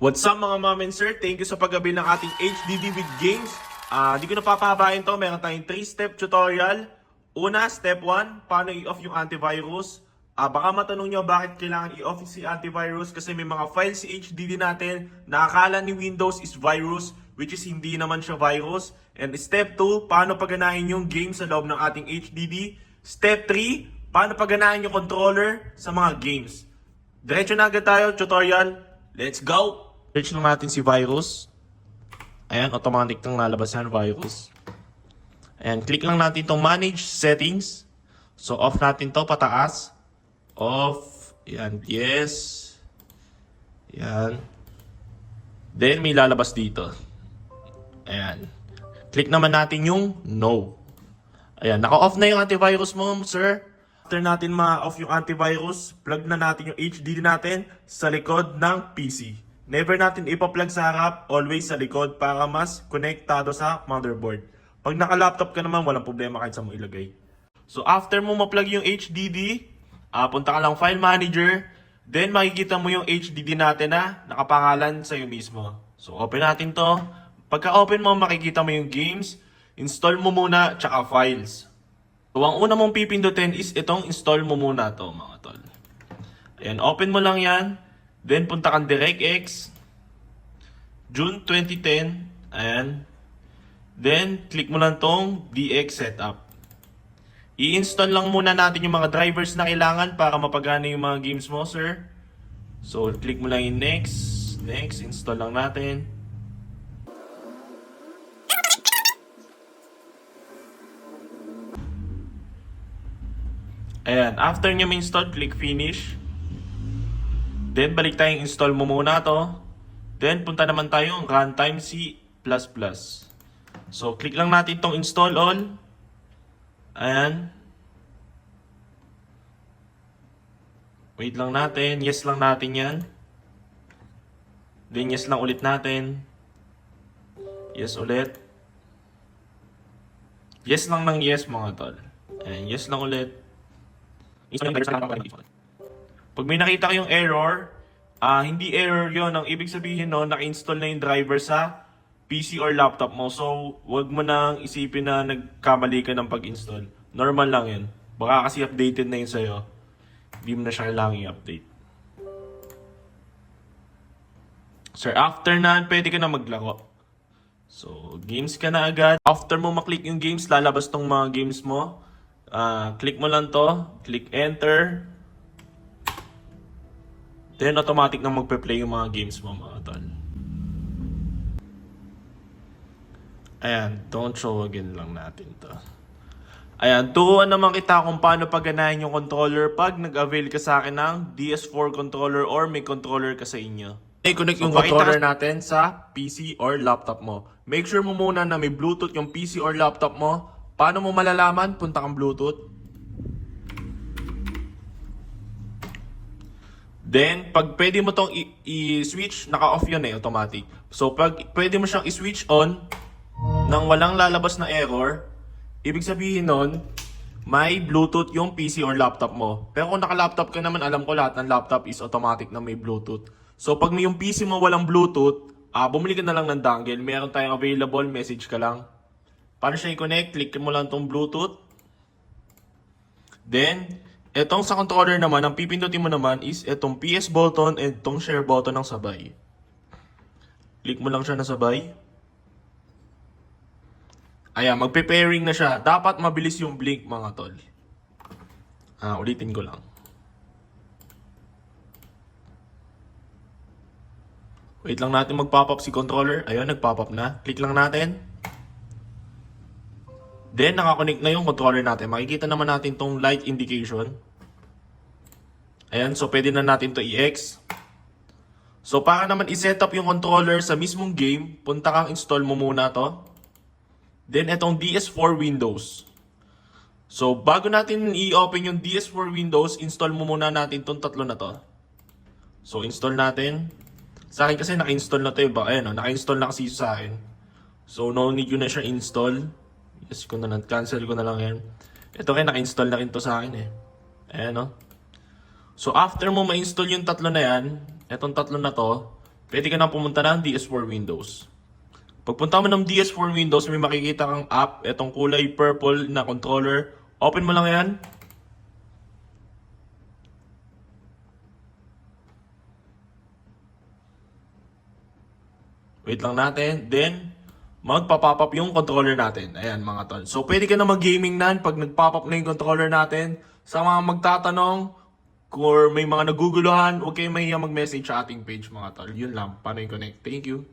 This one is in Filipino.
What's up mga mom and sir? Thank you sa pag-avail ng ating HDD with games. Di ko na papahabain to. Meron tayong 3-step tutorial. Una, step 1, paano i-off yung antivirus. Baka matanong nyo bakit kailangan i-off si antivirus kasi may mga files si HDD natin na akala ni Windows is virus, which is hindi naman siya virus. And step 2, paano paganahin yung game sa loob ng ating HDD. Step 3, paano paganahin yung controller sa mga games. Diretso na agad tayo, tutorial. Let's go! Search lang natin si virus. Ayan, automatic nang lalabas yan, virus. Ayan, click lang natin itong manage settings. So, off natin to pataas. Off. Ayan, yes. Ayan. Then, may lalabas dito. Ayan. Click naman natin yung no. Ayan, naka-off na yung antivirus mo, sir. After natin ma-off yung antivirus, plug na natin yung HDD natin sa likod ng PC. Never natin ipa-plug sa harap, always sa likod para mas konektado sa motherboard. Pag naka-laptop ka naman, walang problema kahit saan mo ilagay. So after mo ma-plug yung HDD, punta ka lang File Manager, then makikita mo yung HDD natin na nakapangalan sa'yo mismo. So open natin to. Pagka-open mo, makikita mo yung games, install mo muna, tsaka files. So ang una mong pipindutin is itong install mo muna to mga tol. Ayan, open mo lang yan. Then, punta kang DirectX. June 2010. Ayan. Then, click mo lang tong DX Setup. I-install lang muna natin yung mga drivers na kailangan para mapagana yung mga games mo, sir. So, click mo lang yung next. Next, install lang natin. Ayan. After nyo ma-install, click Finish. Then, balik tayong install mo muna to. Then, punta naman tayo Runtime C++. So, click lang natin itong install all. Ayan. Wait lang natin. Yes lang natin yan. Then, yes lang ulit natin. Yes ulit. Yes lang ng yes mga tol. Ayan, yes lang ulit. Install lang. Pag may nakita kayong error, hindi error yon. Ang ibig sabihin no, naka-install na yung driver sa PC or laptop mo. So, wag mo nang isipin na nagkamali ka ng pag-install. Normal lang yun. Baka kasi updated na yun sa'yo. Hindi mo na siya kailangan i-update. Sir, after na, pwede ka na maglaro. So, games ka na agad. After mo maklik yung games, lalabas tong mga games mo. Click mo lang to. Click enter. Then, automatic na magpe-play yung mga games mo, mga tol. Ayan, don't show again lang natin to. Ayan, turuan naman kita kung paano paganahin yung controller pag nag-avail ka sa akin ng DS4 controller or may controller ka sa inyo. I-connect yung controller natin sa PC or laptop mo. Make sure mo muna na may Bluetooth yung PC or laptop mo. Paano mo malalaman? Punta kang Bluetooth. Then, pag pwede mo tong i-switch, naka-off yun automatic. So, pag pwede mo siyang i-switch on nang walang lalabas na error, ibig sabihin nun, may Bluetooth yung PC or laptop mo. Pero kung naka-laptop ka naman, alam ko lahat ng laptop is automatic na may Bluetooth. So, pag may yung PC mo walang Bluetooth, bumili ka na lang ng dongle. Meron tayong available, message ka lang. Paano siya i-connect? Click mo lang tong Bluetooth. Then, etong sa controller naman, ang pipindutin mo naman is etong PS button and etong share button ng sabay. Click mo lang siya na sabay. Ayan, magpe-pairing na siya. Dapat mabilis yung blink mga tol. Ulitin ko lang. Wait lang natin mag-pop up si controller. Ayun, nag-pop up na. Click lang natin. Then, nakakonect na yung controller natin. Makikita naman natin tong light indication. Ayan, so pwede na natin to i-X. So, para naman i-set up yung controller sa mismong game, punta kang install mo muna to. Then, itong DS4 Windows. So, bago natin i-open yung DS4 Windows, install mo muna natin tong tatlo na to. So, install natin. Sa akin kasi naka-install na to yung ayan, naka-install na kasi sa akin. So, no need yun na siya install. Yes ko na lang, cancel ko na lang yan. Ito kaya naka-install na rin to sa akin eh. Ayan o. So after mo ma-install yung tatlo na yan, etong tatlo na to, Pwede ka na pumunta ng DS4 Windows. Pagpunta mo ng DS4 Windows, may makikita kang app, itong kulay purple na controller. Open mo lang yan. Wait lang natin. Then, magpa-pop up yung controller natin. Ayan mga tol. So, pwede ka na mag-gaming nan pag nag-pop up na yung controller natin. Sa mga magtatanong, kung may mga naguguluhan, huwag kayong mahiya mag-message sa ating page mga tol. Yun lang. Paano i-connect? Thank you.